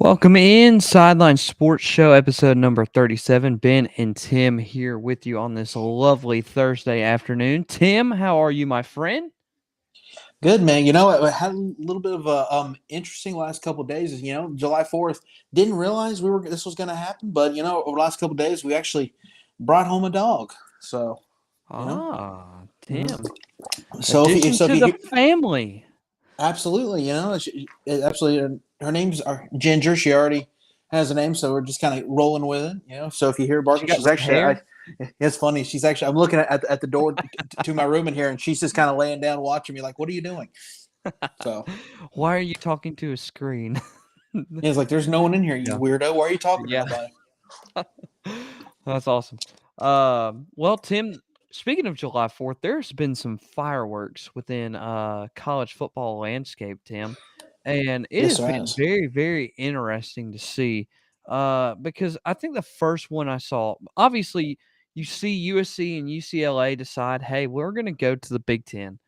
Welcome in Sideline Sports Show, episode number 37. Ben and Tim here with you on this lovely Thursday afternoon. Tim, how are you, my friend? Good, man. I had a little bit of a interesting last couple of days. July 4th. Didn't realize this was going to happen, but over the last couple of days, we actually brought home a dog. So, you know, Tim, Sophie. If addition to Sophie, the family. absolutely. Absolutely. Her name's Ginger. She already has a name, so we're just kind of rolling with it. So if you hear She barking, got she's some actually. hair. It's funny. She's actually. I'm looking at the door to my room in here, and she's just kind of laying down, watching me, like, "What are you doing?" So. Why are you talking to a screen? He's like, "There's no one in here, you Yeah. weirdo. Why are you talking to Yeah. nobody?" That's awesome. Well, Tim, speaking of July 4th, there's been some fireworks within college football landscape, Tim, and it Yes, has there been is. very, very interesting to see. Because I think the first one I saw, obviously, you see USC and UCLA decide, hey, we're going to go to the Big Ten.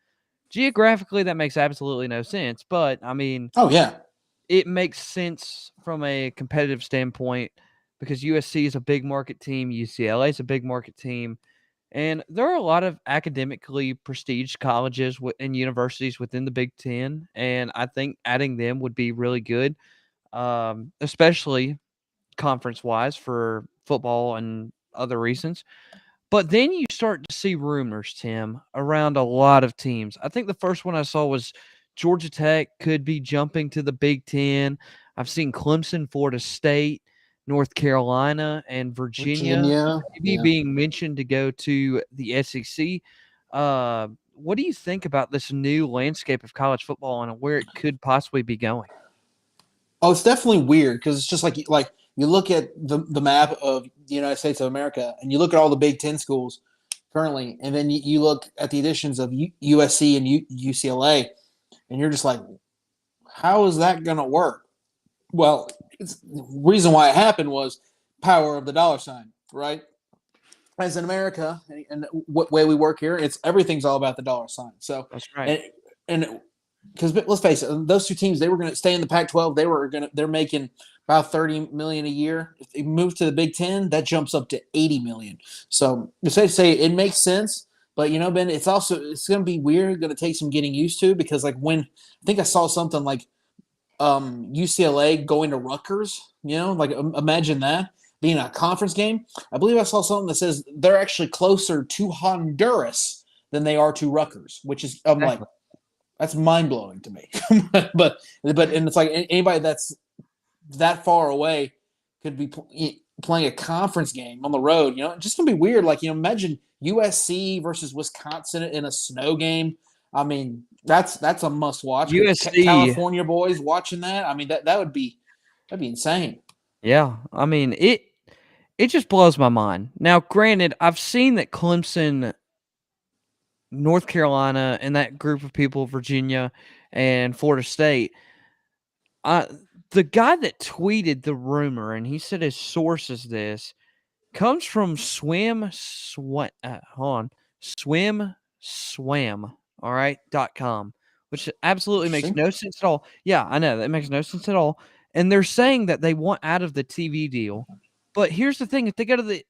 Geographically, that makes absolutely no sense, but I mean, Oh yeah, it makes sense from a competitive standpoint because USC is a big market team, UCLA is a big market team, and there are a lot of academically prestiged colleges and universities within the Big Ten, and I think adding them would be really good, especially conference wise for football and other reasons. But then you start to see rumors, Tim, around a lot of teams. I think the first one I saw was Georgia Tech could be jumping to the Big Ten. I've seen Clemson, Florida State, North Carolina, and Virginia Virginia. maybe Yeah. being mentioned to go to the SEC. What do you think about this new landscape of college football and where it could possibly be going? Oh, it's definitely weird because it's just like you look at the map of the United States of America and you look at all the Big Ten schools currently, and then you look at the additions of USC and UCLA, and you're just like, how is that going to work? Well, the reason why it happened was power of the dollar sign, right? As in America and what way we work here, it's everything's all about the dollar sign. So, That's right. and because let's face it, those two teams they were going to stay in the Pac-12. They're making about 30 million a year. If they move to the Big Ten, that jumps up to 80 million. So it's safe to say it makes sense. But Ben, it's going to be weird. Going to take some getting used to because like when I think I saw something like UCLA going to Rutgers. Like imagine that being a conference game. I believe I saw something that says they're actually closer to Honduras than they are to Rutgers, which is I'm like Exactly. that's mind blowing to me. but and it's like anybody that's that far away could be playing a conference game on the road. It's just gonna be weird. Like imagine USC versus Wisconsin in a snow game. I mean, that's a must watch. USC. California boys watching that. I mean, that'd be insane. Yeah, I mean it just blows my mind. Now, granted, I've seen that Clemson, North Carolina, and that group of people, Virginia and Florida State, uh, the guy that tweeted the rumor, and he said his source is this, comes from hold on, swim, all right, .com, which absolutely makes Interesting. no sense at all. Yeah, I know, that makes no sense at all, and they're saying that they want out of the TV deal, but here's the thing, if they go to the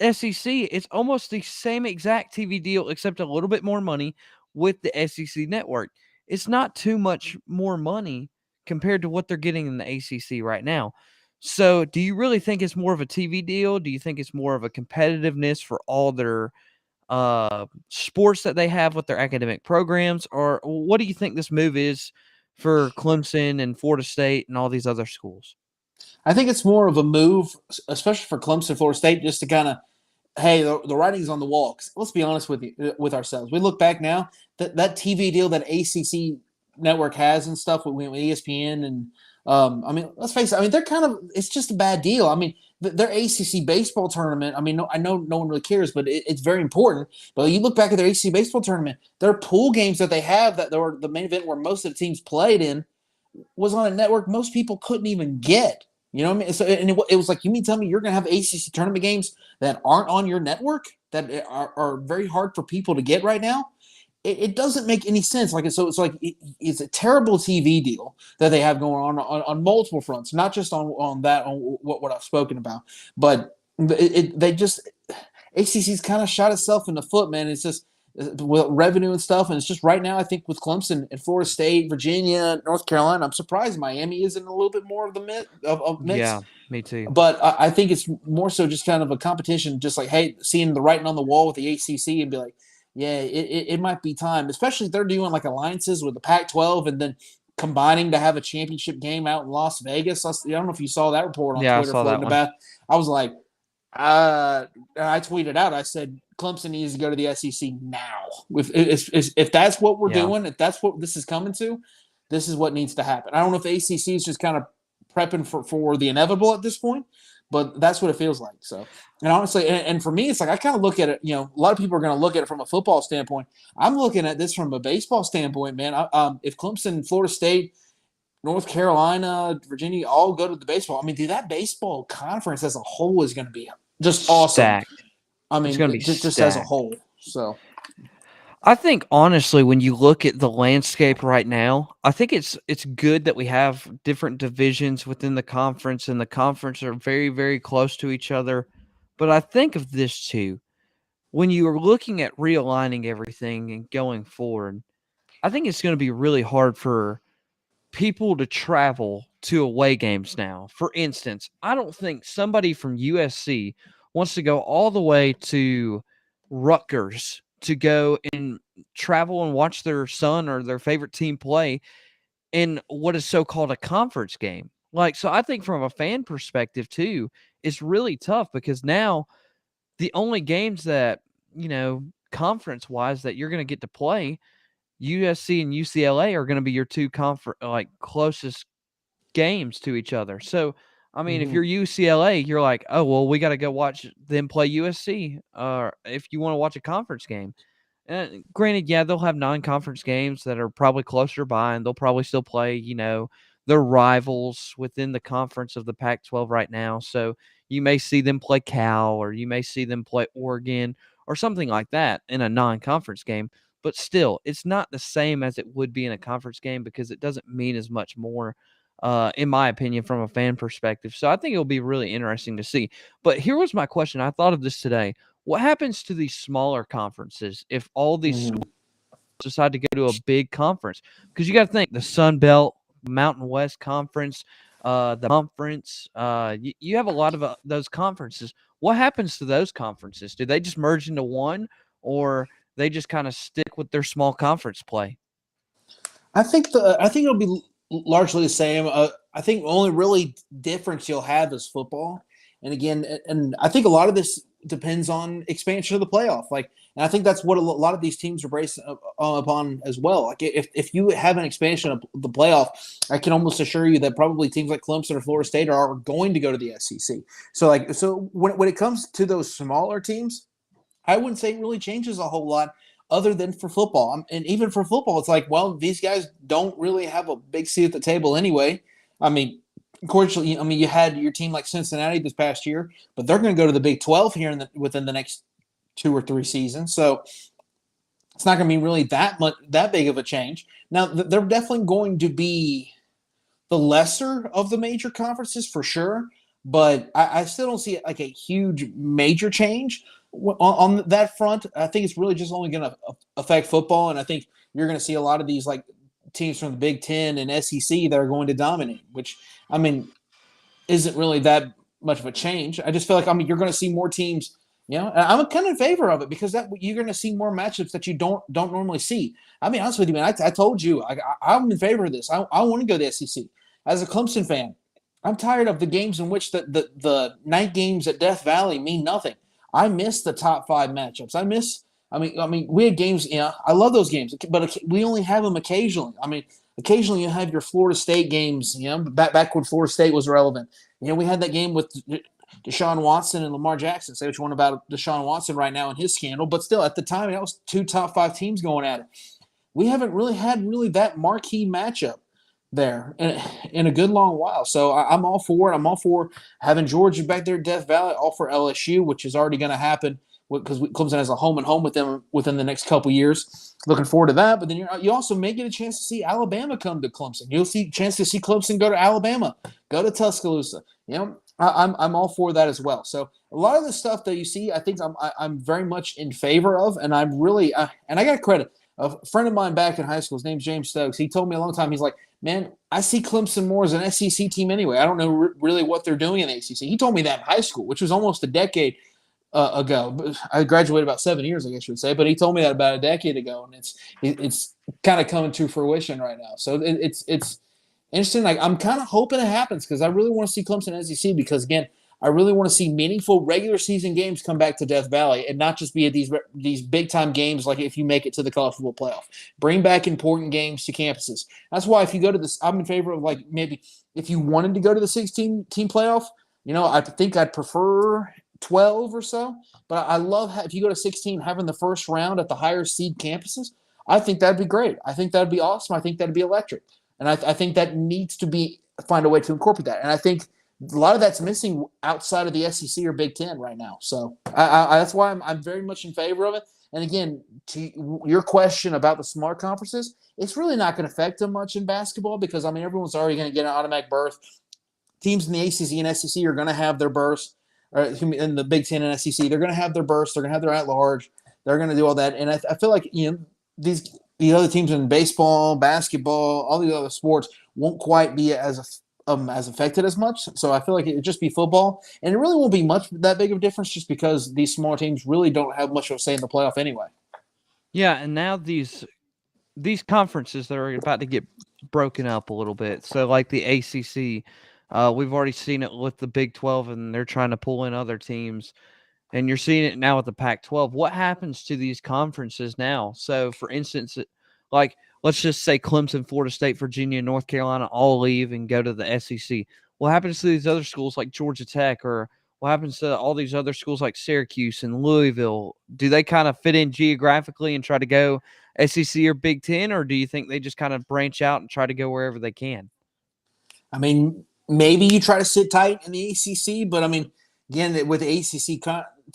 SEC, it's almost the same exact TV deal except a little bit more money with the SEC network. It's not too much more money compared to what they're getting in the ACC right now. So, do you really think it's more of a TV deal? Do you think it's more of a competitiveness for all their sports that they have with their academic programs? Or what do you think this move is for Clemson and Florida State and all these other schools? I think it's more of a move, especially for Clemson, Florida State, just to kind of hey, the writing's on the wall. 'Cause let's be honest with ourselves. We look back now that TV deal that ACC network has and stuff with ESPN and I mean, let's face it. I mean, they're kind of it's just a bad deal. I mean, their ACC baseball tournament. I mean, no, I know no one really cares, but it's very important. But you look back at their ACC baseball tournament, their pool games that they have that were the main event where most of the teams played in was on a network most people couldn't even get. You know what I mean? So, and it was like, you mean tell me you're going to have ACC tournament games that aren't on your network that are very hard for people to get right now? it doesn't make any sense. Like so, it's like it's a terrible TV deal that they have going on multiple fronts, not just on what I've spoken about, but they just ACC's kind of shot itself in the foot, man. It's just with revenue and stuff, and it's just right now. I think with Clemson and Florida State, Virginia, North Carolina, I'm surprised Miami isn't a little bit more of the mix. Yeah, me too. But I think it's more so just kind of a competition, just like, hey, seeing the writing on the wall with the ACC and be like, yeah, it might be time, especially if they're doing like alliances with the Pac-12 and then combining to have a championship game out in Las Vegas. I don't know if you saw that report on Yeah, I Twitter saw that floating one. about. I was like, I tweeted out, I said, Clemson needs to go to the SEC now. If that's what we're doing, if that's what this is coming to, this is what needs to happen. I don't know if the ACC is just kind of prepping for the inevitable at this point, but that's what it feels like. So, and honestly, and for me, it's like I kind of look at it. You know, a lot of people are going to look at it from a football standpoint. I'm looking at this from a baseball standpoint, man. If Clemson, Florida State, North Carolina, Virginia all go to the baseball, I mean, dude, that baseball conference as a whole is going to be just awesome. Stacked. I mean, It's going to be just as a whole. So, I think honestly, when you look at the landscape right now, I think it's good that we have different divisions within the conference, and the conference are very, very close to each other. But I think of this too. When you are looking at realigning everything and going forward, I think it's going to be really hard for people to travel to away games now. For instance, I don't think somebody from USC wants to go all the way to Rutgers to go and travel and watch their son or their favorite team play in what is so-called a conference game. Like, so I think from a fan perspective too, it's really tough because now the only games that, conference wise that you're going to get to play, USC and UCLA are going to be your two closest games to each other. So, I mean, if you're UCLA, you're like, oh, well, we got to go watch them play USC. If you want to watch a conference game. And granted, yeah, they'll have non-conference games that are probably closer by, and they'll probably still play, their rivals within the conference of the Pac-12 right now. So you may see them play Cal, or you may see them play Oregon or something like that in a non-conference game. But still, it's not the same as it would be in a conference game because it doesn't mean as much more, in my opinion, from a fan perspective. So I think it'll be really interesting to see. But here was my question. I thought of this today. What happens to these smaller conferences if all these schools decide to go to a big conference? Because you got to think the Sun Belt, Mountain West Conference, the conference. You have a lot of those conferences. What happens to those conferences? Do they just merge into one, or they just kind of stick with their small conference play? I think it'll be largely the same. I think the only really difference you'll have is football. And again, and I think a lot of this depends on expansion of the playoff. And I think that's what a lot of these teams are bracing upon as well. Like if you have an expansion of the playoff, I can almost assure you that probably teams like Clemson or Florida State are going to go to the SEC. So when it comes to those smaller teams, I wouldn't say it really changes a whole lot other than for football. And even for football, it's like, well, these guys don't really have a big seat at the table anyway. I mean, unfortunately, you had your team like Cincinnati this past year, but they're going to go to the Big 12 here within the next 2 or 3 seasons. So it's not going to be really that big of a change. Now, they're definitely going to be the lesser of the major conferences for sure, but I still don't see like a huge major change on that front. I think it's really just only going to affect football, and I think you're going to see a lot of these like teams from the Big Ten and SEC that are going to dominate, which, I mean, isn't really that much of a change. I just feel like, you're going to see more teams, and I'm kind of in favor of it because that you're going to see more matchups that you don't normally see. I mean, honestly with you, man, I told you, I'm in favor of this. I want to go to the SEC. As a Clemson fan, I'm tired of the games in which the night games at Death Valley mean nothing. I miss the top 5 matchups. I mean, we had games. I love those games, but we only have them occasionally. I mean, occasionally you have your Florida State games. Back when Florida State was relevant. We had that game with Deshaun Watson and Lamar Jackson. Say what you want about Deshaun Watson right now and his scandal, but still, at the time, that was 2 top 5 teams going at it. We haven't really had that marquee matchup there in a good long while. So I'm all for it. I'm all for having Georgia back there at Death Valley, all for LSU, which is already going to happen because Clemson has a home and home with them within the next couple years. Looking forward to that. But then you also may get a chance to see Alabama come to Clemson. You'll see a chance to see Clemson go to Alabama, go to Tuscaloosa. I'm all for that as well. So a lot of the stuff that you see, I think I'm very much in favor of, and I'm really and I got credit. A friend of mine back in high school, his name's James Stokes. He told me a long time. He's like, man, I see Clemson more as an SEC team anyway. I don't know really what they're doing in the ACC. He told me that in high school, which was almost a decade ago. I graduated about 7 years, I guess you would say, but he told me that about a decade ago, and it's kind of coming to fruition right now. So it's interesting. Like I'm kind of hoping it happens because I really want to see Clemson SEC because again, I really want to see meaningful regular season games come back to Death Valley and not just be at these big time games like if you make it to the college football playoff. Bring back important games to campuses. That's why if you go to this, I'm in favor of like maybe if you wanted to go to the 16 team playoff, I think I'd prefer 12 or so. But I love if you go to 16, having the first round at the higher seed campuses. I think that'd be great. I think that'd be awesome. I think that'd be electric. And I think that needs to find a way to incorporate that. And I think a lot of that's missing outside of the SEC or Big Ten right now. So that's why I'm very much in favor of it. And again, to your question about the smart conferences, it's really not going to affect them much in basketball because, everyone's already going to get an automatic berth. Teams in the ACC and SEC are going to have their berths. In the Big Ten and SEC, they're going to have their berths. They're going to have their at-large. They're going to do all that. And I feel like, the other teams in baseball, basketball, all the other sports won't quite be as affected as much. So I feel like it would just be football, and it really won't be much that big of a difference just because these smaller teams really don't have much of a say in the playoff anyway. Yeah, and now these conferences that are about to get broken up a little bit. So like the ACC, we've already seen it with the Big 12, and they're trying to pull in other teams. And you're seeing it now with the Pac-12. What happens to these conferences now? So, for instance, like let's just say Clemson, Florida State, Virginia, North Carolina all leave and go to the SEC. What happens to these other schools like Georgia Tech, or what happens to all these other schools like Syracuse and Louisville? Do they kind of fit in geographically and try to go SEC or Big Ten, or do you think they just kind of branch out and try to go wherever they can? Maybe you try to sit tight in the ACC, but again, with the ACC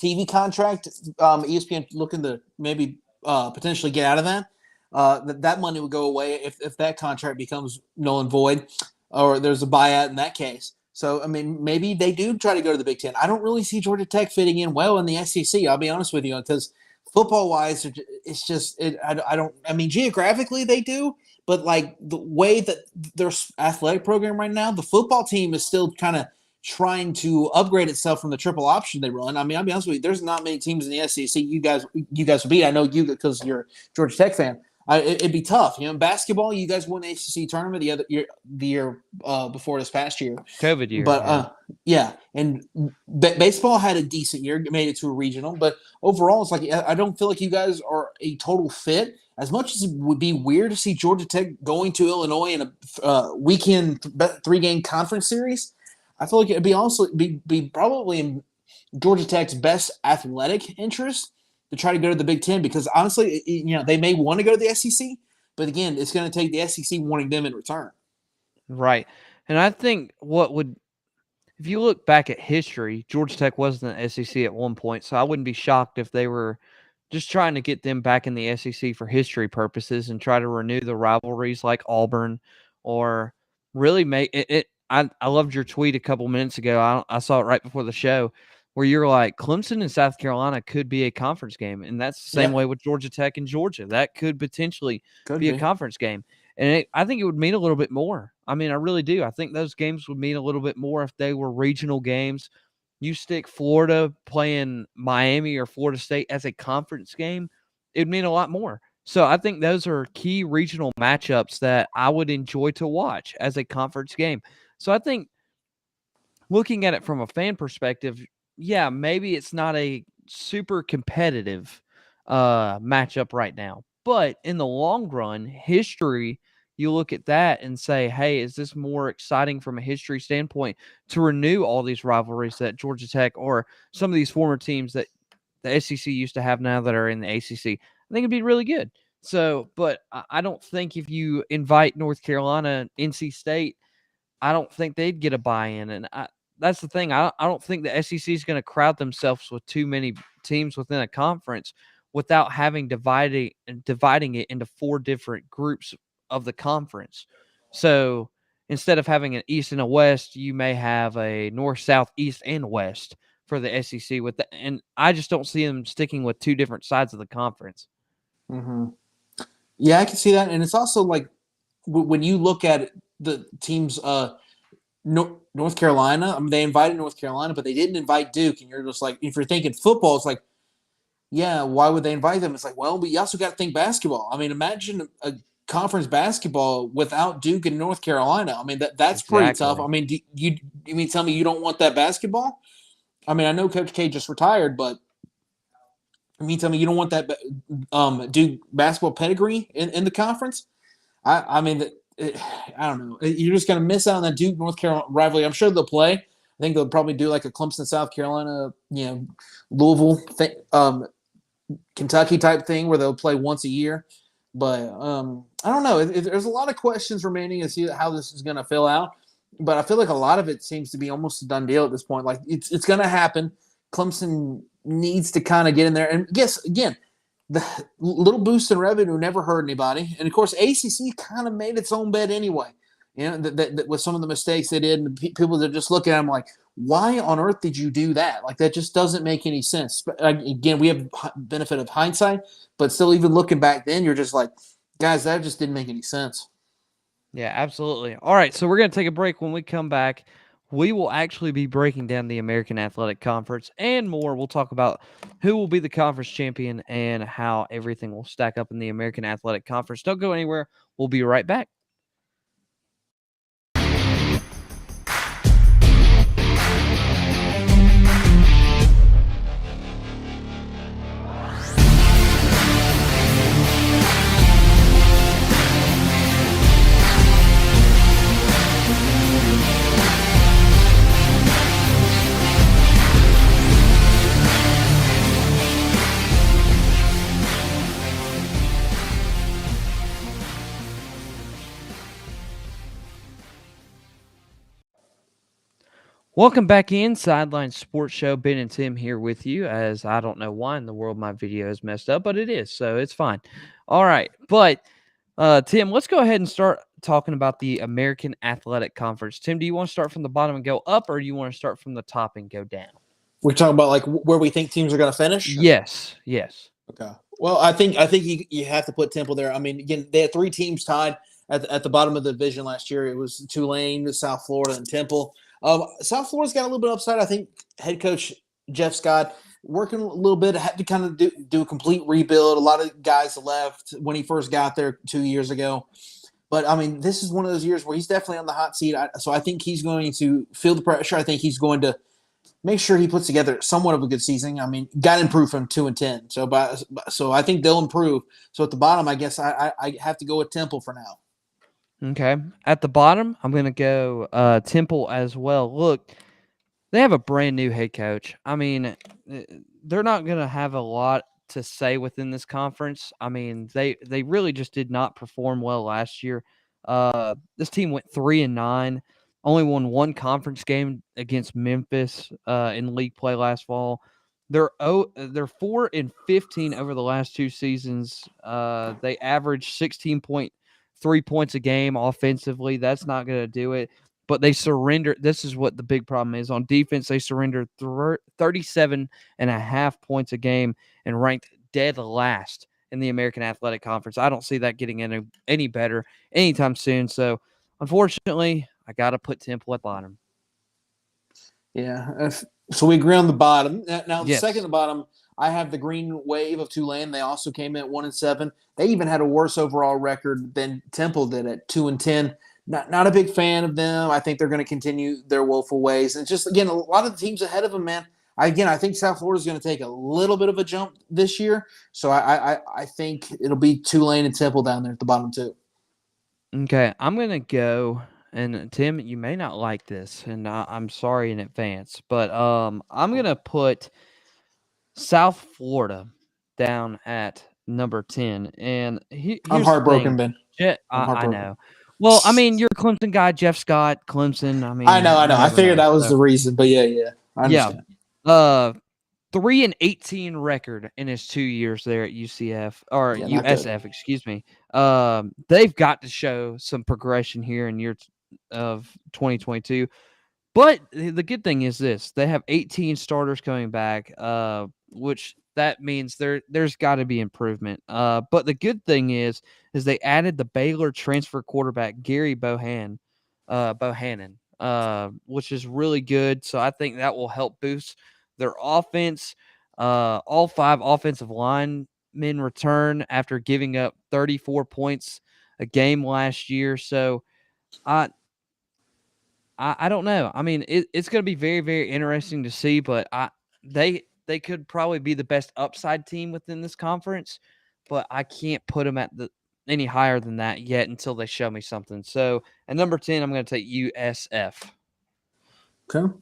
TV contract, ESPN looking to maybe potentially get out of that. That money would go away if that contract becomes null and void, or there's a buyout in that case. So maybe they do try to go to the Big Ten. I don't really see Georgia Tech fitting in well in the SEC. I'll be honest with you, because football wise, it's just I don't. Geographically they do, but like the way that their athletic program right now, the football team is still kind of trying to upgrade itself from the triple option they run. I'll be honest with you, there's not many teams in the SEC you guys will beat. I know you because you're a Georgia Tech fan. It'd be tough. Basketball, you guys won the ACC tournament the year before this past year. COVID year. But yeah. And baseball had a decent year, made it to a regional. But overall, it's like I don't feel like you guys are a total fit. As much as it would be weird to see Georgia Tech going to Illinois in a weekend 3-game conference series, I feel like it'd be probably in Georgia Tech's best athletic interest to try to go to the Big Ten because honestly, they may want to go to the SEC, but again, it's going to take the SEC wanting them in return. Right. And I think if you look back at history, Georgia Tech was in the SEC at one point, so I wouldn't be shocked if they were just trying to get them back in the SEC for history purposes and try to renew the rivalries like Auburn or really make it. I loved your tweet a couple minutes ago. I saw it right before the show where you're like, Clemson and South Carolina could be a conference game. And that's the same way with Georgia Tech and Georgia. That could potentially be a conference game. And I think it would mean a little bit more. I really do. I think those games would mean a little bit more if they were regional games. You stick Florida playing Miami or Florida State as a conference game, it would mean a lot more. So I think those are key regional matchups that I would enjoy to watch as a conference game. So I think looking at it from a fan perspective, yeah, maybe it's not a super competitive matchup right now. But in the long run, history, you look at that and say, hey, is this more exciting from a history standpoint to renew all these rivalries that Georgia Tech or some of these former teams that the SEC used to have now that are in the ACC? I think it'd be really good. So, but I don't think if you invite North Carolina, NC State, I don't think they'd get a buy-in. And that's the thing. I don't think the SEC is going to crowd themselves with too many teams within a conference without having dividing it into four different groups of the conference. So instead of having an East and a West, you may have a North, South, East, and West for the SEC. And I just don't see them sticking with two different sides of the conference. Mm-hmm. Yeah, I can see that, and it's also like when you look at the teams, North Carolina. I mean, they invited North Carolina, but they didn't invite Duke. And you're just like, if you're thinking football, it's like, yeah, why would they invite them? It's like, well, but you also got to think basketball. I mean, imagine a conference basketball without Duke and North Carolina. I mean, that's pretty tough. I Exactly. mean, you mean tell me you don't want that basketball? I mean, I know Coach K just retired, but I mean, tell me you don't want that Duke basketball pedigree in the conference? I mean, I don't know. You're just going to miss out on that Duke North Carolina rivalry. I'm sure they'll play. I think they'll probably do like a Clemson South Carolina, Louisville, Kentucky type thing where they'll play once a year. But I don't know. There's a lot of questions remaining to see how this is going to fill out. But I feel like a lot of it seems to be almost a done deal at this point. Like it's going to happen. Clemson needs to kind of get in there. And guess again, the little boost in revenue never hurt anybody. And of course, ACC kind of made its own bed anyway. That with some of the mistakes they did, and people that just look at them like, why on earth did you do that? Like that just doesn't make any sense. But again, we have benefit of hindsight, but still, even looking back then, you're just like, guys, that just didn't make any sense. Yeah, absolutely. All right, so we're going to take a break. When we come back, we will actually be breaking down the American Athletic Conference and more. We'll talk about who will be the conference champion and how everything will stack up in the American Athletic Conference. Don't go anywhere. We'll be right back. Welcome back in Sideline Sports Show. Ben and Tim here with you. As I don't know why in the world my video is messed up, but it is, so it's fine. All right, but Tim, let's go ahead and start talking about the American Athletic Conference. Tim, do you want to start from the bottom and go up, or do you want to start from the top and go down? We're talking about like where we think teams are going to finish. Yes. Okay. Well, I think you have to put Temple there. I mean, again, they had three teams tied at the bottom of the division last year. It was Tulane, South Florida, and Temple. South Florida's got a little bit of upside. I think head coach Jeff Scott working a little bit, had to kind of do a complete rebuild. A lot of guys left when he first got there 2 years ago. But, I mean, this is one of those years where he's definitely on the hot seat. So I think he's going to feel the pressure. I think he's going to make sure he puts together somewhat of a good season. I mean, got to improve from 2-10. So I think they'll improve. So at the bottom, I guess I have to go with Temple for now. Okay. At the bottom, I'm going to go Temple as well. Look, they have a brand new head coach. I mean, they're not going to have a lot to say within this conference. I mean, they really just did not perform well last year. This team went 3-9, only won one conference game against Memphis in league play last fall. They're 4-15 over the last two seasons. They average 16.3 points a game offensively. That's not going to do it. But they surrender. This is what the big problem is. On defense, they surrendered 37.5 points a game and ranked dead last in the American Athletic Conference. I don't see that getting any better anytime soon. So, unfortunately, I got to put Temple at bottom. Yeah. So we agree on the bottom. Now, the Yes. second to bottom, I have the Green Wave of Tulane. They also came in at 1-7. They even had a worse overall record than Temple did at 2-10. Not a big fan of them. I think they're going to continue their woeful ways. And just, again, a lot of the teams ahead of them, man. I think South Florida is going to take a little bit of a jump this year. So I think it'll be Tulane and Temple down there at the bottom too. Okay, I'm going to go, and Tim, you may not like this, and I'm sorry in advance, but I'm going to put South Florida down at number 10. And here's I'm the heartbroken, thing. Ben. Yeah, I'm I heartbroken. know. Well, I mean, you're a Clemson guy, Jeff Scott, Clemson. I I know, mean, I you know. I never figured know. that was So, the reason, but yeah, I yeah. understand. 3-18 record in his 2 years there at UCF or Yeah, not good. USF, excuse me. They've got to show some progression here in year of 2022. But the good thing is this: they have 18 starters coming back, which that means there's got to be improvement. But the good thing is they added the Baylor transfer quarterback Gary Bohannon, which is really good. So I think that will help boost their offense. All 5 offensive linemen return after giving up 34 points a game last year. So I I don't know. I mean, it's going to be very, very interesting to see, but they could probably be the best upside team within this conference, but I can't put them at any higher than that yet until they show me something. So at number 10, I'm going to take USF. Okay.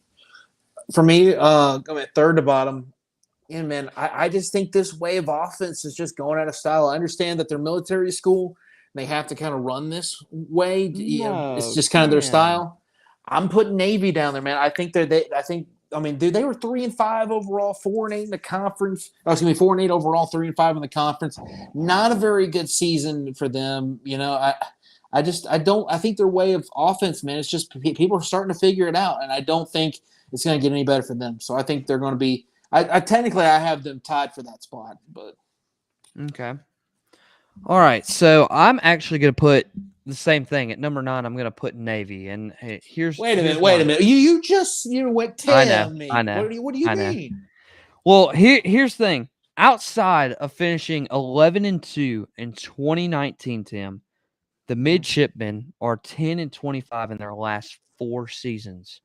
For me, going third to bottom, yeah, man, I just think this way of offense is just going out of style. I understand that they're military school. They have to kind of run this way. It's No, just kind of their Tim. style. I'm putting Navy down there, man. I think I think. I mean, dude, they were 3-5 overall, 4-8 in the conference. Oh, excuse me, 4-8 overall, 3-5 in the conference. Not a very good season for them. I don't. I think their way of offense, man. It's just people are starting to figure it out, and I don't think it's going to get any better for them. So I think they're going to be. I technically I have them tied for that spot, but Okay. All right. So I'm actually going to put the same thing at number 9. I'm going to put Navy, and hey, here's wait a why. minute. You just what I know. tell I me. know. What do you I know. mean? Well, here's the thing. Outside of finishing 11-2 in 2019, Tim, the midshipmen are 10-25 in their last 4 seasons.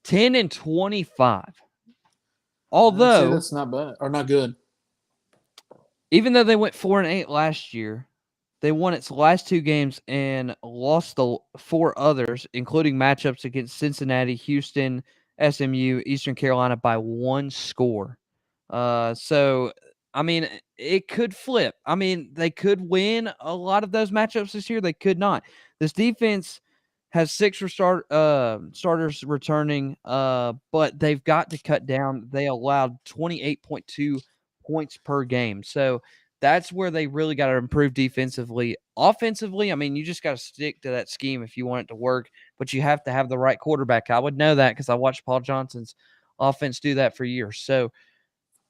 10-25. I'd say Although, that's not bad or not good. even though they went 4-8 last year, they won its last 2 games and lost the 4 others, including matchups against Cincinnati, Houston, SMU, Eastern Carolina by 1 score. So I mean, it could flip. I mean, they could win a lot of those matchups this year. They could not. This defense has 6 starters returning, but they've got to cut down. They allowed 28.2 points per game. So that's where they really got to improve defensively. Offensively, I mean, you just got to stick to that scheme if you want it to work, but you have to have the right quarterback. I would know that because I watched Paul Johnson's offense do that for years. So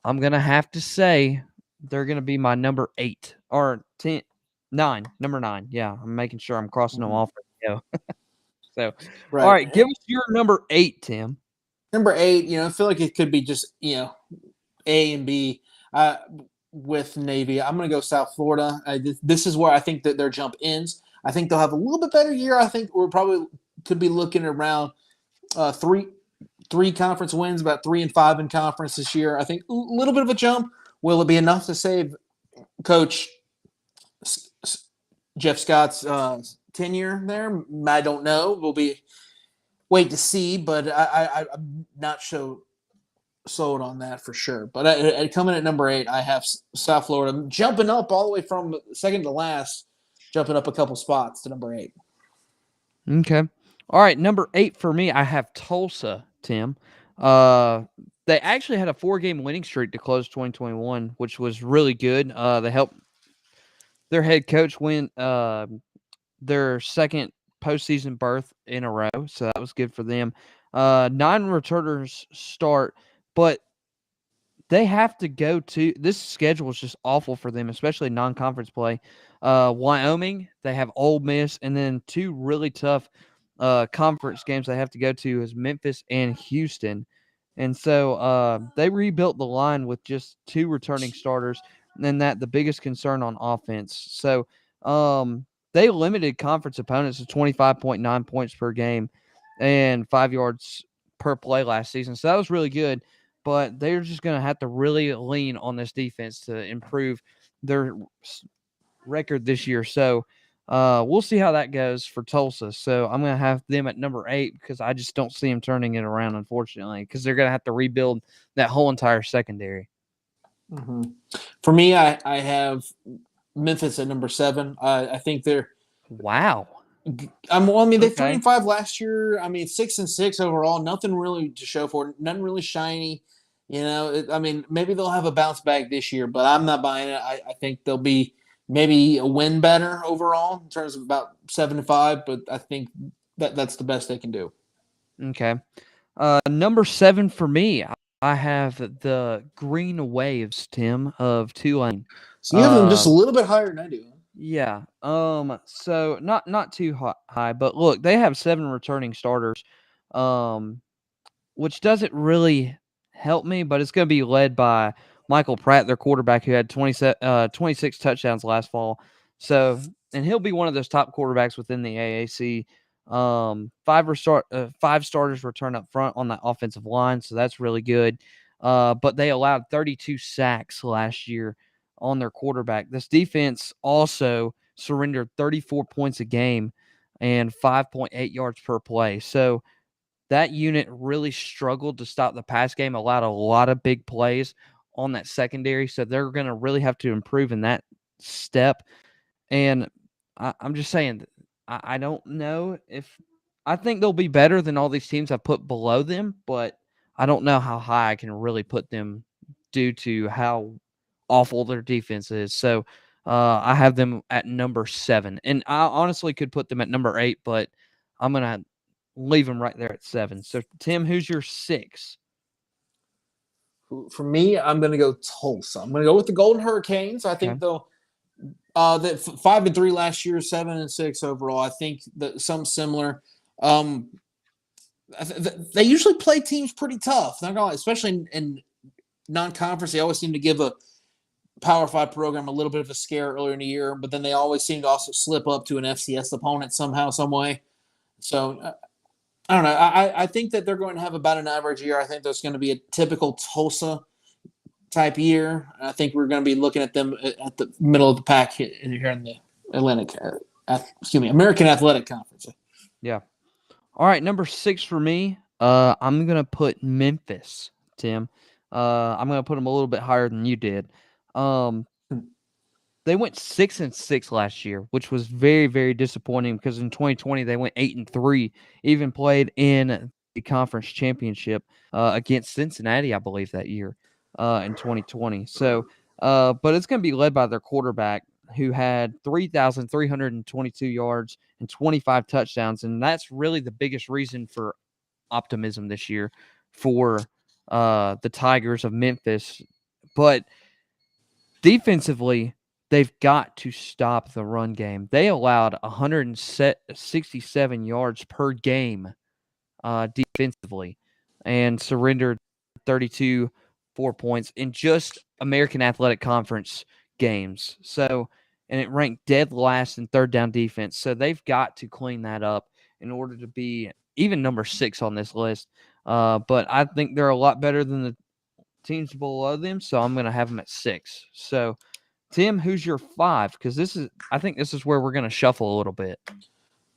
I'm going to have to say they're going to be my number 8 or 10, 9, number 9. Yeah, I'm making sure I'm crossing them Mhm. off. So, all Right. right, give us your number 8, Tim. Number 8, I feel like it could be just A and B. With Navy, I'm going to go South Florida. This is where I think that their jump ends. I think they'll have a little bit better year. I think we're probably could be looking around three conference wins, about 3-5 in conference this year. I think a little bit of a jump. Will it be enough to save Coach Jeff Scott's tenure there? I don't know. We'll be wait to see, but I'm not so sold on that for sure. But coming at number 8, I have South Florida jumping up all the way from second to last, jumping up a couple spots to number 8. Okay. All right, number 8 for me, I have Tulsa, Tim. They actually had a 4-game winning streak to close 2021, which was really good. They helped their head coach win their second postseason berth in a row, so that was good for them. 9 returners start, but they have to go to this schedule is just awful for them, especially non-conference play. Wyoming, they have Ole Miss, and then 2 really tough conference games they have to go to is Memphis and Houston. And so they rebuilt the line with just 2 returning starters, and that the biggest concern on offense. So they limited conference opponents to 25.9 points per game and 5 yards per play last season. So that was really good, but they're just going to have to really lean on this defense to improve their record this year. So we'll see how that goes for Tulsa. So I'm going to have them at number 8 because I just don't see them turning it around, unfortunately, because they're going to have to rebuild that whole entire secondary. Mm-hmm. For me, I have Memphis at number 7. I think they're Wow. I mean, they Okay. 3-5 last year. I mean, 6-6 overall. Nothing really to show for it. Nothing really shiny. I mean, maybe they'll have a bounce back this year, but I'm not buying it. I think they'll be maybe a win better overall in terms of about 7-5, but I think that's the best they can do. Okay. Number 7 for me, I have the Green Waves, Tim, of Tulane. So you have them just a Um, little bit higher than I do. yeah. So not too high, but look, they have 7 returning starters. Um, which doesn't really help me, but it's going to be led by Michael Pratt, their quarterback, who had 26 touchdowns last fall. So, and he'll be one of those top quarterbacks within the AAC. Five starters return up front on that offensive line, so that's really good. But they allowed 32 sacks last year on their quarterback. This defense also surrendered 34 points a game and 5.8 yards per play. So that unit really struggled to stop the pass game, allowed a lot of big plays on that secondary. So they're going to really have to improve in that step. And I'm just saying, I don't know if I think they'll be better than all these teams I've put below them, but I don't know how high I can really put them due to how awful their defense is. So I have them at number 7. And I honestly could put them at number 8, but I'm going to leave them right there at 7. So, Tim, who's your 6? For me, I'm going to go Tulsa. I'm going to go with the Golden Hurricanes. I Okay. think they'll that 5-3 last year, 7-6 overall. I think that some similar. Um, they usually play teams pretty tough. Not gonna lie, especially in non-conference. They always seem to give a Power Five program a little bit of a scare earlier in the year, but then they always seem to also slip up to an FCS opponent somehow, some way. So I don't know. I think that they're going to have about an average year. I think there's going to be a typical Tulsa type year. I think we're going to be looking at them at the middle of the pack here in the American Athletic Conference. Yeah. All right, number 6 for me. I'm gonna put Memphis, Tim. I'm gonna put them a little bit higher than you did. Um, they went 6-6 last year, which was very, very disappointing because in 2020 they went 8-3, even played in the conference championship against Cincinnati, I believe, that year in 2020. So, but it's going to be led by their quarterback who had 3,322 yards and 25 touchdowns, and that's really the biggest reason for optimism this year for the Tigers of Memphis. But defensively, they've got to stop the run game. They allowed 167 yards per game defensively and surrendered 32 4 points in just American Athletic Conference games. So, and it ranked dead last in third down defense. So they've got to clean that up in order to be even number 6 on this list. But I think they're a lot better than the teams below them. So I'm going to have them at 6. So, Tim, who's your 5? Because I think this is where we're going to shuffle a little bit.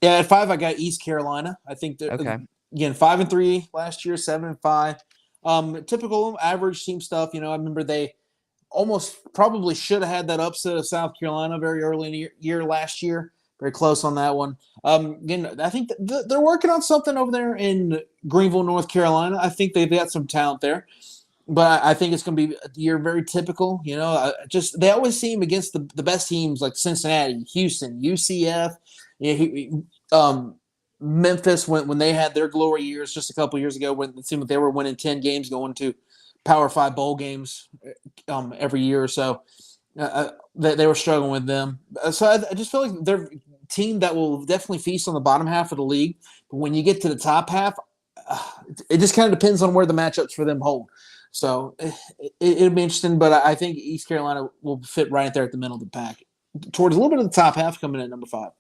Yeah, at 5 I got East Carolina. I think that Okay. again 5-3 last year, 7-5. Typical average team stuff. I remember they almost probably should have had that upset of South Carolina very early in the year last year. Very close on that one. Again, I think they're working on something over there in Greenville, North Carolina. I think they've got some talent there, but I think it's going to be a year very typical. Just they always seem against the best teams like Cincinnati, Houston, UCF, Memphis when they had their glory years just a couple years ago when it seemed like they were winning 10 games going to Power 5 bowl games every year or so. They were struggling with them. So I just feel like they're a team that will definitely feast on the bottom half of the league. But when you get to the top half, it just kind of depends on where the matchups for them hold. So it'll be interesting, but I think East Carolina will fit right there at the middle of the pack, towards a little bit of the top half, coming in at number 5.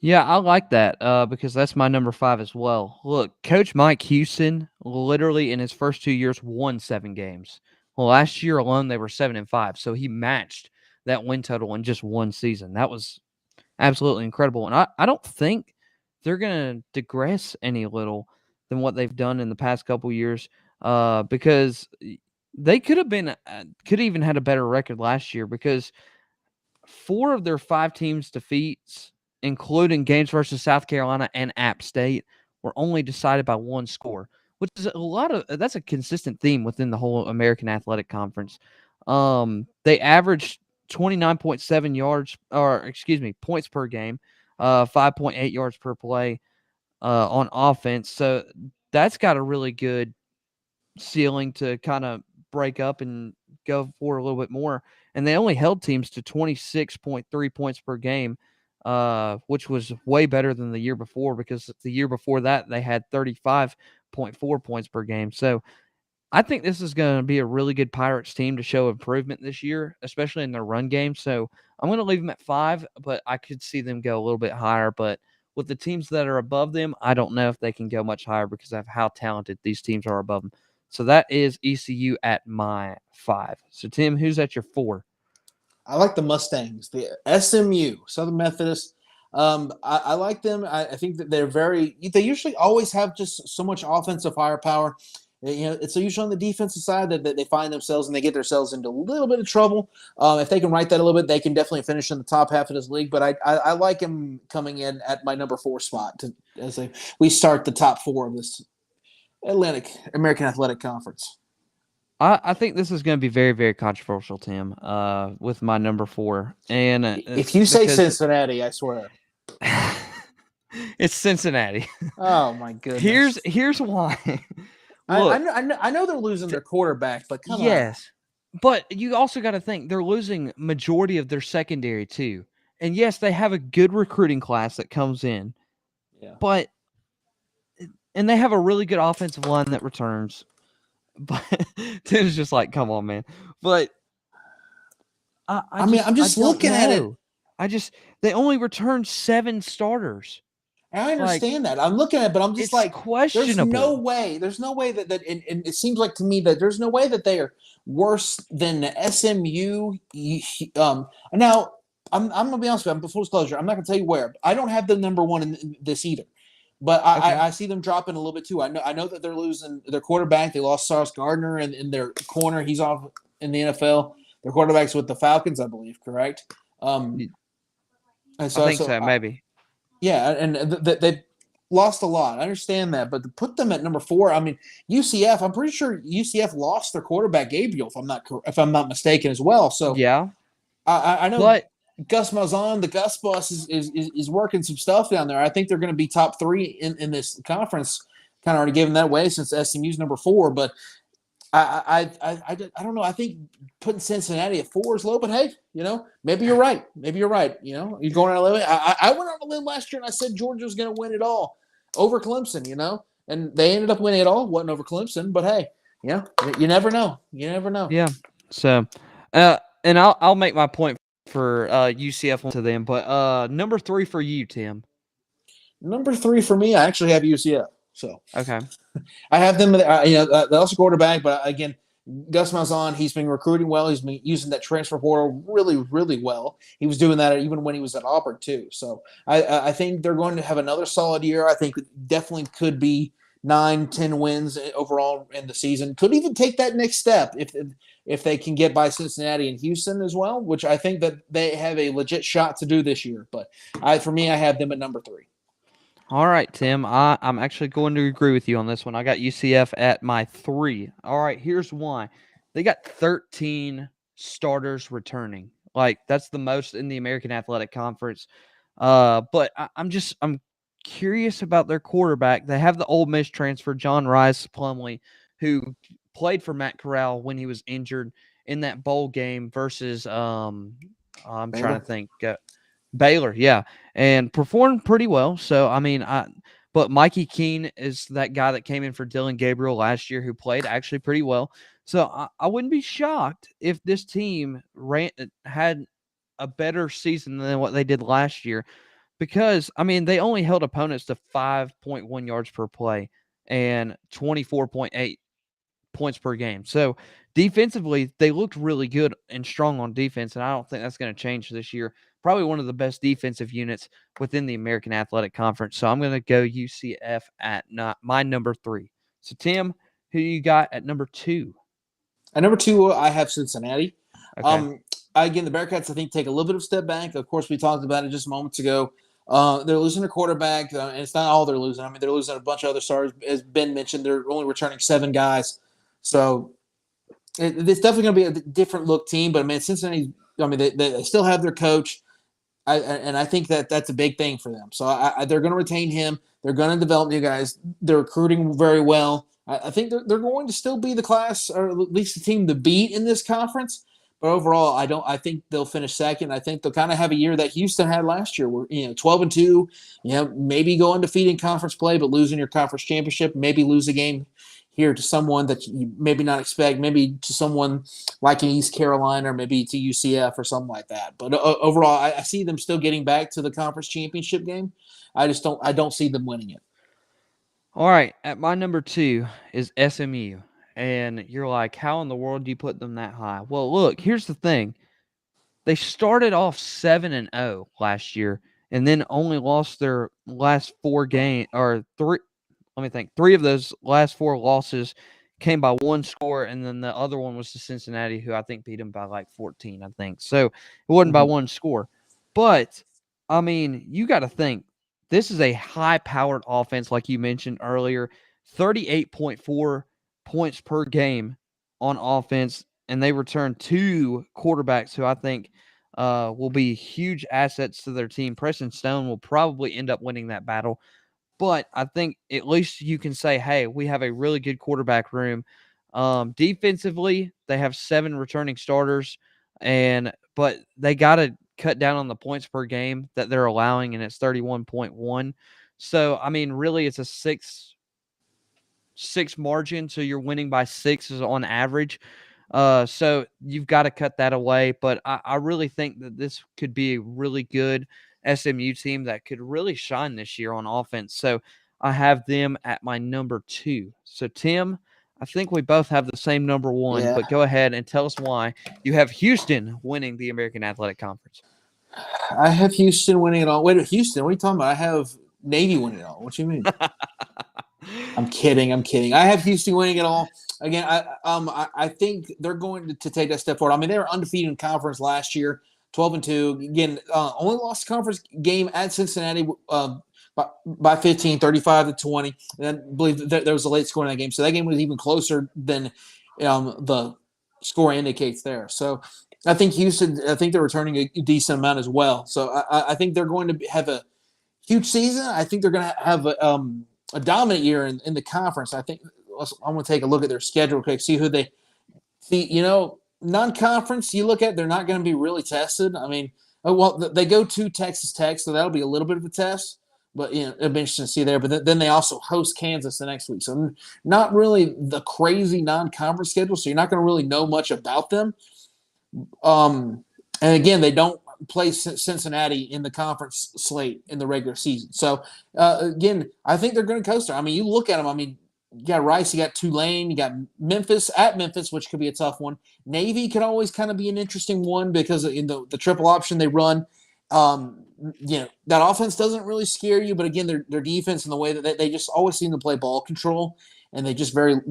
Yeah, I like that because that's my number 5 as well. Look, Coach Mike Houston literally in his first 2 years won 7 games. Well, last year alone they were 7-5, so he matched that win total in just one season. That was absolutely incredible, and I don't think they're going to digress any little than what they've done in the past couple years because they could even had a better record last year because 4 of their 5 teams defeats including games versus South Carolina and App State, were only decided by one score, which is that's a consistent theme within the whole American Athletic Conference. They averaged 29.7 yards, or excuse me, points per game, 5.8 yards per play on offense. So that's got a really good ceiling to kind of break up and go for a little bit more. And they only held teams to 26.3 points per game, which was way better than the year before, because the year before that they had 35.4 points per game. So I think this is going to be a really good Pirates team to show improvement this year, especially in their run game. So I'm going to leave them at 5, but I could see them go a little bit higher. But with the teams that are above them, I don't know if they can go much higher because of how talented these teams are above them. So that is ECU at my 5. So, Tim, who's at your 4? I like the Mustangs, the SMU, Southern Methodist. I like them. I think that they usually always have just so much offensive firepower. It's usually on the defensive side that they find themselves and they get themselves into a little bit of trouble. If they can right that a little bit, they can definitely finish in the top half of this league. But I like them coming in at my number 4 spot we start the top 4 of this American Athletic Conference. I think this is going to be very, very controversial, Tim, with my number 4. And if you say Cincinnati, I swear. It's Cincinnati. Oh, my goodness. Here's why. Look, I know they're losing their quarterback, but come on. Yes, but you also got to think they're losing majority of their secondary too. And yes, they have a good recruiting class that comes in. Yeah. And they have a really good offensive line that returns. But Tim's just like, come on, man. But I'm just looking at it. They only returned 7 starters. I understand that. I'm looking at it, but I'm just like, questionable. There's no way that and it seems like to me that there's no way that they are worse than SMU. Now, I'm going to be honest with you. Full disclosure, I'm not going to tell you where. I don't have them number 1 in this either. But I see them dropping a little bit too. I know that they're losing their quarterback. They lost Sauce Gardner in their corner. He's off in the NFL. Their quarterback's with the Falcons, I believe, correct? I think so, maybe. Yeah, and they lost a lot. I understand that, but to put them at number 4, I mean, UCF. I'm pretty sure UCF lost their quarterback Gabriel, if I'm not mistaken, as well. So yeah, I know. But Gus Malzahn, the Gus Bus, is working some stuff down there. I think they're going to be top 3 in this conference. Kind of already given that away since SMU's number 4, but I don't know. I think putting Cincinnati at 4 is low, but hey, maybe you're right. You're going out on a limb. I went on a limb last year and I said Georgia was going to win it all over Clemson, and they ended up winning it all. Wasn't over Clemson, but hey, you never know. Yeah. So, and I'll make my point for UCF to them, but number 3 for you, Tim. Number 3 for me, I actually have UCF. So okay, I have them. They also quarterback, but again, Gus Malzahn, he's been recruiting well. He's been using that transfer portal really, really well. He was doing that even when he was at Auburn too. So I think they're going to have another solid year. I think definitely could be 9-10 wins overall in the season. Could even take that next step if they can get by Cincinnati and Houston as well, which I think that they have a legit shot to do this year. But for me, I have them at number 3. All right, Tim. I'm actually going to agree with you on this one. I got UCF at my 3. All right, here's why. They got 13 starters returning. Like, that's the most in the American Athletic Conference. But I'm curious about their quarterback. They have the Ole Miss transfer, John Rice Plumlee, who played for Matt Corral when he was injured in that bowl game versus I'm trying to think. Baylor, yeah, and performed pretty well. So, I mean, but Mikey Keene is that guy that came in for Dylan Gabriel last year who played actually pretty well. So, I wouldn't be shocked if this team had a better season than what they did last year because, I mean, they only held opponents to 5.1 yards per play and 24.8 points per game. So, defensively, they looked really good and strong on defense, and I don't think that's going to change this year. Probably one of the best defensive units within the American Athletic Conference. So I'm going to go UCF at my number 3. So, Tim, who you got at number 2? At number 2, I have Cincinnati. Okay. Again, the Bearcats, I think, take a little bit of a step back. Of course, we talked about it just moments ago. They're losing their quarterback, and it's not all they're losing. I mean, they're losing a bunch of other stars. As Ben mentioned, they're only returning 7 guys. So it's definitely going to be a different look team. But, man, Cincinnati, I mean, they still have their coach. And I think that's a big thing for them. So they're going to retain him. They're going to develop new guys. They're recruiting very well. I think they're going to still be the class, or at least the team to beat in this conference. But overall, I don't. I think they'll finish second. I think they'll kind of have a year that Houston had last year, where 12-2. Maybe go undefeated in conference play, but losing your conference championship. Maybe lose a game here to someone that you maybe not expect. Maybe to someone like in East Carolina, or maybe to UCF or something like that. But overall, I see them still getting back to the conference championship game. I just don't. I don't see them winning it. All right, at my number 2 is SMU. And you're like, how in the world do you put them that high? Well, look, here's the thing. They started off 7-0 last year and then only lost their last 4 games, or 3, let me think. 3 of those last 4 losses came by 1 score, and then the other one was to Cincinnati, who I think beat them by like 14, I think. So it wasn't by Mm-hmm. 1 score. But, I mean, you got to think, this is a high-powered offense, like you mentioned earlier, 38.4 points per game on offense, and they return 2 quarterbacks who I think will be huge assets to their team. Preston Stone will probably end up winning that battle. But I think at least you can say, hey, we have a really good quarterback room. Defensively, they have 7 returning starters, but they got to cut down on the points per game that they're allowing, and it's 31.1. So, I mean, really, it's a six margin, so you're winning by 6 is on average. So you've got to cut that away. But I really think that this could be a really good SMU team that could really shine this year on offense. So I have them at my number 2. So, Tim, I think we both have the same number 1, Yeah, but go ahead and tell us why you have Houston winning the American Athletic Conference. I have Houston winning it all. Wait, Houston? What are you talking about? I have Navy winning it all. What do you mean? I'm kidding. I'm kidding. I have Houston winning it all. Again, I think they're going to take that step forward. I mean, they were undefeated in conference last year, 12-2. Again, only lost the conference game at Cincinnati by 15, 35-20. And I believe there was a late score in that game, so that game was even closer than the score indicates there. So I think Houston. I think they're returning a decent amount as well. So I think they're going to have a huge season. I think they're going to have a dominant year in the conference. I think I'm going to take a look at their schedule quick, see who they see. Non-conference, you look at, they're not going to be really tested. I mean, they go to Texas Tech, so that'll be a little bit of a test. But it'll be interesting to see there. But then they also host Kansas the next week, so not really the crazy non-conference schedule. So you're not going to really know much about them. And again, they don't play Cincinnati in the conference slate in the regular season. So again, I think they're going to coaster. I mean, you look at them. I mean, you got Rice, you got Tulane, you got Memphis, which could be a tough one. Navy could always kind of be an interesting one because in the triple option they run. That offense doesn't really scare you, but again, their defense and the way that they just always seem to play ball control, and they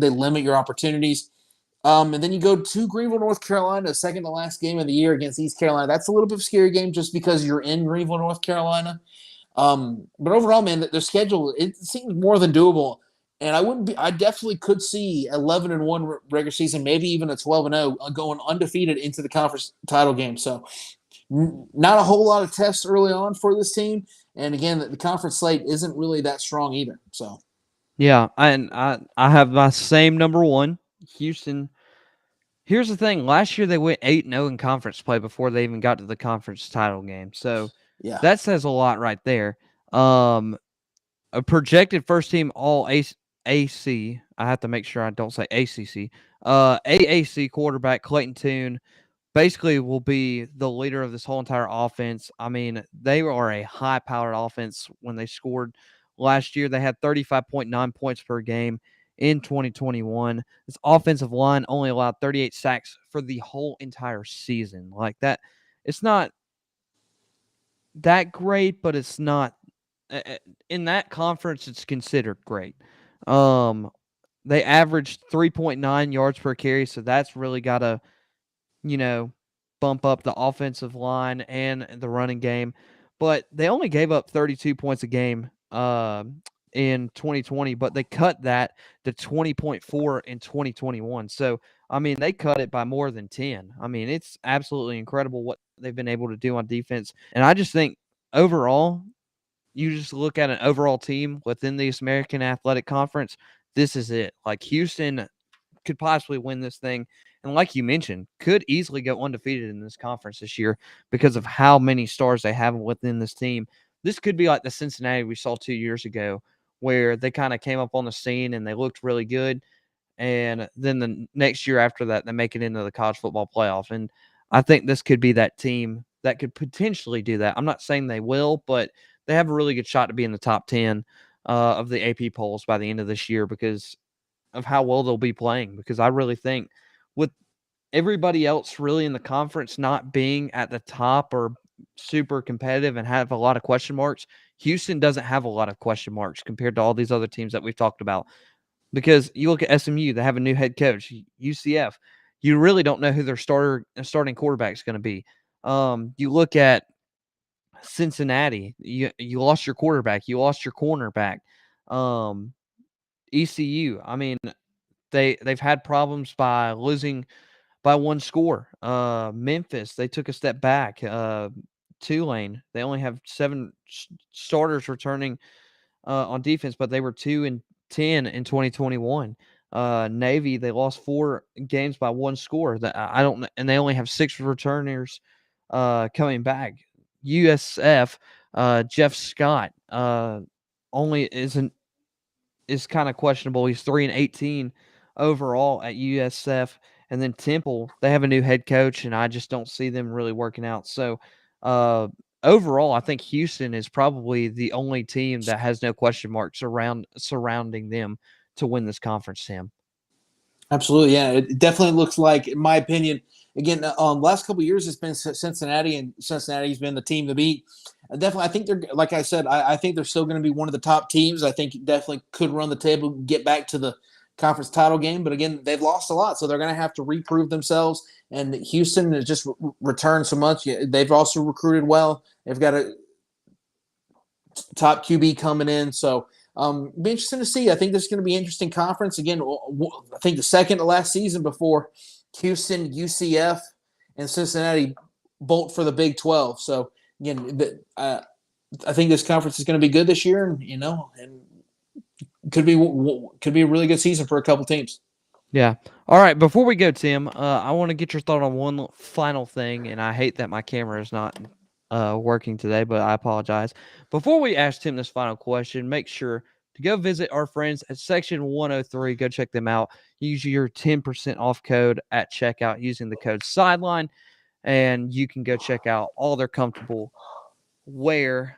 limit your opportunities. And then you go to Greenville, North Carolina, second to last game of the year against East Carolina. That's a little bit of a scary game just because you're in Greenville, North Carolina. But overall, man, their schedule, it seems more than doable. And I definitely could see 11-1 regular season, maybe even a 12-0 going undefeated into the conference title game. So not a whole lot of tests early on for this team. And again, the conference slate isn't really that strong either. So Yeah, and I have my same number 1, Houston. Here's the thing. Last year, they went 8-0 in conference play before they even got to the conference title game. So yeah. that says a lot right there. A projected first-team All-AC. I have to make sure I don't say ACC. AAC quarterback Clayton Tune basically will be the leader of this whole entire offense. I mean, they are a high-powered offense when they scored last year. They had 35.9 points per game in 2021. This offensive line only allowed 38 sacks for the whole entire season. Like that, it's not that great, but it's not in that conference. It's considered great. They averaged 3.9 yards per carry, so that's really got to, bump up the offensive line and the running game. but they only gave up 32 points a game in 2020, but they cut that to 20.4 in 2021. So, I mean, they cut it by more than 10. I mean, it's absolutely incredible what they've been able to do on defense. And I just think overall, you just look at an overall team within the American Athletic Conference, this is it. Like Houston could possibly win this thing. And like you mentioned, could easily go undefeated in this conference this year because of how many stars they have within this team. This could be like the Cincinnati we saw 2 years ago, where they kind of came up on the scene and they looked really good. And then the next year after that, they make it into the college football playoff. And I think this could be that team that could potentially do that. I'm not saying they will, but they have a really good shot to be in the top 10 of the AP polls by the end of this year because of how well they'll be playing. Because I really think with everybody else really in the conference not being at the top or super competitive and have a lot of question marks, Houston doesn't have a lot of question marks compared to all these other teams that we've talked about. Because you look at SMU, they have a new head coach. UCF, you really don't know who their starting quarterback is going to be. You look at Cincinnati, you lost your quarterback, you lost your cornerback. ECU, I mean, they've had problems by losing by one score. Memphis, they took a step back. Tulane, they only have seven starters returning on defense, but they were 2-10 in 2021. Navy, they lost 4 games by one score. That I don't, and they only have 6 returners coming back. USF, Jeff Scott, only is kind of questionable. He's 3-18 overall at USF, and then Temple, they have a new head coach, and I just don't see them really working out. So, uh, overall, I think Houston is probably the only team that has no question marks surrounding them to win this conference, Sam. Absolutely, yeah. It definitely looks like, in my opinion, again, last couple of years it's been Cincinnati, and Cincinnati's been the team to beat. Definitely, I think they're, like I said, I think they're still going to be one of the top teams. I think definitely could run the table, get back to the conference title game. But again, they've lost a lot, so they're going to have to reprove themselves. And Houston has just returned so much. They've also recruited well. They've got a top QB coming in, so be interesting to see. I think this is going to be an interesting conference. Again, I think the second to last season before Houston, UCF, and Cincinnati bolt for the Big 12. So again, I think this conference is going to be good this year, and could be a really good season for a couple teams. Yeah. All right. Before we go, Tim, I want to get your thought on one final thing, and I hate that my camera is not working today, but I apologize. Before we ask Tim this final question, make sure to go visit our friends at Section 103. Go check them out. Use your 10% off code at checkout using the code Sideline, and you can go check out all their comfortable wear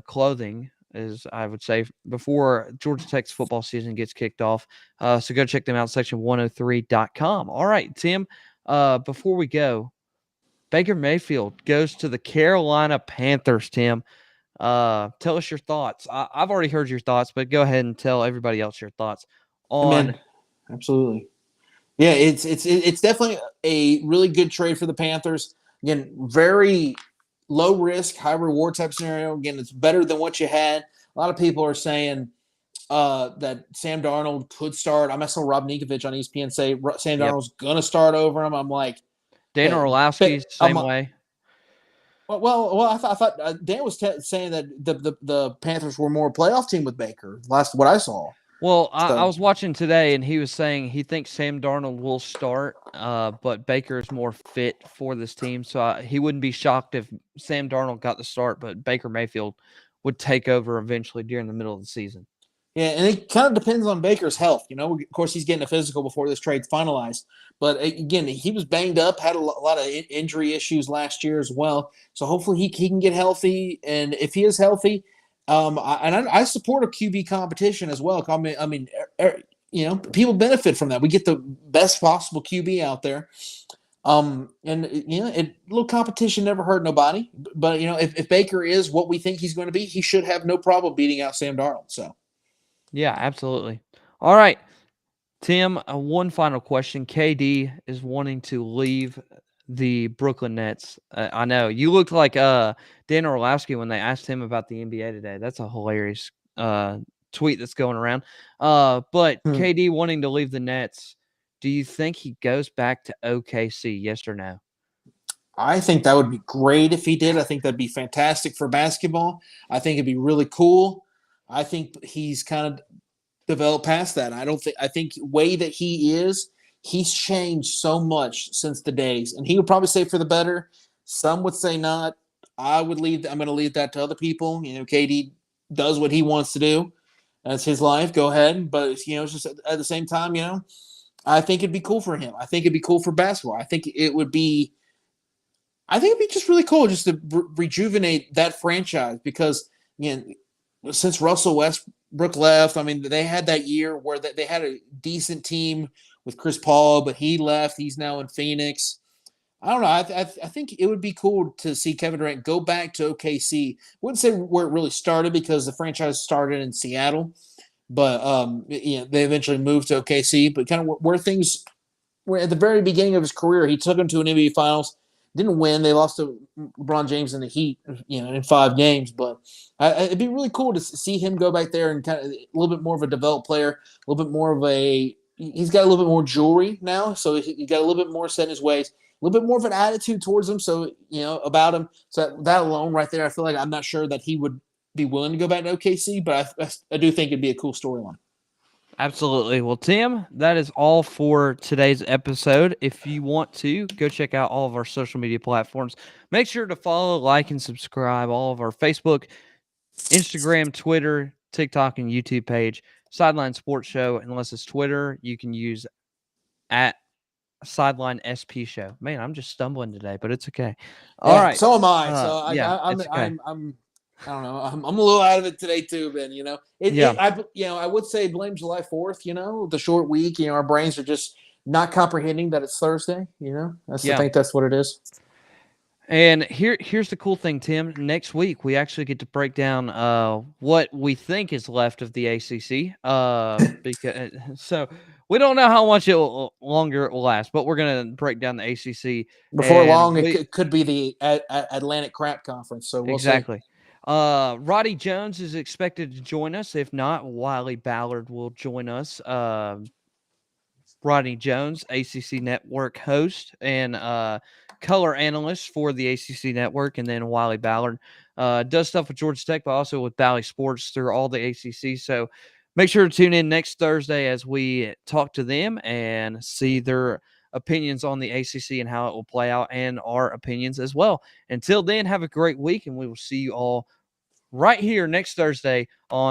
clothing, as I would say, before Georgia Tech's football season gets kicked off. So go check them out, section103.com. All right, Tim, before we go, Baker Mayfield goes to the Carolina Panthers, Tim. Tell us your thoughts. I've already heard your thoughts, but go ahead and tell everybody else your thoughts on. Man, absolutely. Yeah, it's definitely a really good trade for the Panthers. Again, very low risk, high reward type scenario. Again, it's better than what you had. A lot of people are saying that Sam Darnold could start. I saw Rob Ninkovich on ESPN say Sam Darnold's going to start over him. I'm like, Dan Orlovsky, same way. Well, I thought Dan was saying that the Panthers were more a playoff team with Baker. Last what I saw. Well, I was watching today, and he was saying he thinks Sam Darnold will start, but Baker is more fit for this team. So he wouldn't be shocked if Sam Darnold got the start, but Baker Mayfield would take over eventually during the middle of the season. Yeah, and it kind of depends on Baker's health. Of course, he's getting a physical before this trade's finalized. But again, he was banged up, had a lot of injury issues last year as well. So hopefully he can get healthy. And if he is healthy, I support a QB competition as well. I mean, people benefit from that. We get the best possible QB out there. And a little competition never hurt nobody. But if Baker is what we think he's going to be, he should have no problem beating out Sam Darnold. So. Yeah, absolutely. All right, Tim, one final question. KD is wanting to leave the Brooklyn Nets. I know you looked like Dan Orlovsky when they asked him about the NBA today. That's a hilarious tweet that's going around. But Hmm. KD wanting to leave the Nets, do you think he goes back to OKC? Yes or no? I think that would be great if he did. I think that'd be fantastic for basketball. I think it'd be really cool. I think he's kind of developed past that. I think way that he is, he's changed so much since the days. And he would probably say for the better. Some would say not. I'm gonna leave that to other people. KD does what he wants to do. That's his life. Go ahead. But it's just at the same time, I think it'd be cool for him. I think it'd be cool for basketball. I think it'd be just really cool just to rejuvenate that franchise because since Russell Westbrook left, I mean they had that year where they had a decent team with Chris Paul, but he left. He's now in Phoenix. I don't know. I think it would be cool to see Kevin Durant go back to OKC. Wouldn't say where it really started because the franchise started in Seattle, but they eventually moved to OKC. But kind of where things were at the very beginning of his career, he took them to an NBA Finals. Didn't win. They lost to LeBron James and the Heat, in 5 games. But it'd be really cool to see him go back there and kind of a little bit more of a developed player, a little bit more of a. He's got a little bit more jewelry now, so he got a little bit more set in his ways, a little bit more of an attitude towards him. So about him. So that alone, right there, I feel like I'm not sure that he would be willing to go back to OKC, but I do think it'd be a cool storyline. Absolutely. Well, Tim, that is all for today's episode. If you want to, go check out all of our social media platforms. Make sure to follow, like, and subscribe all of our Facebook, Instagram, Twitter, TikTok, and YouTube page. Sideline Sports Show. Unless it's Twitter, you can use at Sideline SP Show. Man, I'm just stumbling today, but it's okay. All Yeah, right. so am I. So Yeah, it's okay. I'm I don't know. I'm a little out of it today too, Ben. Yeah. I would say blame July 4th. The short week. Our brains are just not comprehending that it's Thursday. I think that's what it is. And here's the cool thing, Tim. Next week we actually get to break down what we think is left of the ACC. Because so we don't know how much longer it will last, but we're gonna break down the ACC. Before long, it could be the Atlantic Crap Conference. So we'll see. Exactly. Roddy Jones is expected to join us. If not, Wiley Ballard will join us. Rodney Jones, ACC Network host and color analyst for the ACC Network, and then Wiley Ballard does stuff with Georgia Tech, but also with Bally Sports through all the ACC. So make sure to tune in next Thursday as we talk to them and see their opinions on the ACC and how it will play out, and our opinions as well. Until then, have a great week, and we will see you all right here next Thursday on